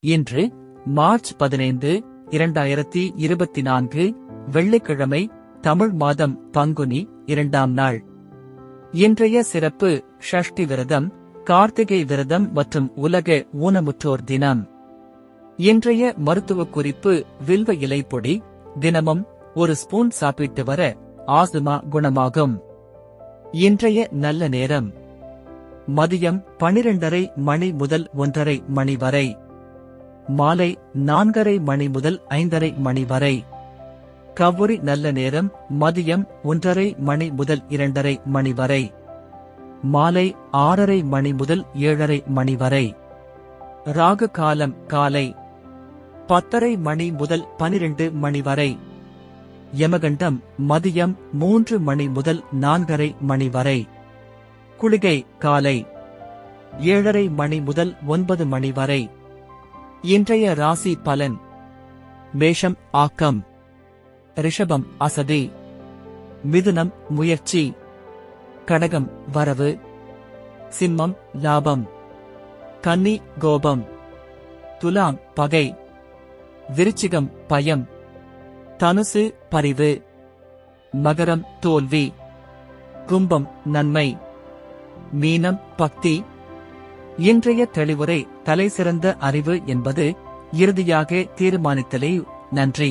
இன்று மார்ச் 15, 2024 வெள்ளிக்கிழமை, தமிழ் மாதம் பங்குனி 2ஆம் நாள். இன்றைய சிறப்பு ஷஷ்டி விரதம், கார்த்திகை விரதம் மற்றும் உலக ஊனமுற்றோர் தினம். இன்றைய மருத்துவ குறிப்பு: வில்வ இலை பொடி தினமும் 1 ஸ்பூன் சாப்பிட்டு வர ஆஸ்துமா குணமாகும். இன்றைய நல்ல நேரம்: மதியம் 12:30 மணி முதல் 1:30 மணி வரை, மாலை 4:30 மணி முதல் 5:30 மணி வரை. கவுரி நல்ல நேரம்: மதியம் 1:30 மணி முதல் 2:30 மணி வரை, மாலை 6:30 மணி முதல் 7:30 மணி வரை. ராகு காலம்: காலை 10:30 மணி முதல் 12 மணி வரை. யமகண்டம்: மதியம் 3 மணி முதல் 4:30 மணி வரை. குளிகை: காலை 7:30 மணி முதல் 9 மணி வரை. இன்றைய ராசி பலன்: மேஷம் ஆக்கம், ரிஷபம் அசதி, மிதுனம் முயற்சி, கடகம் வரவு, சிம்மம் லாபம், கன்னி கோபம், துலாம் பகை, விருச்சிகம் பயம், தனுசு பரிவு, மகரம் தோல்வி, கும்பம் நன்மை, மீனம் பக்தி. இன்றைய தெளிவுரை: தலைசிறந்த அறிவு என்பது இறுதியாக தீர்மானித்தலே. நன்றி.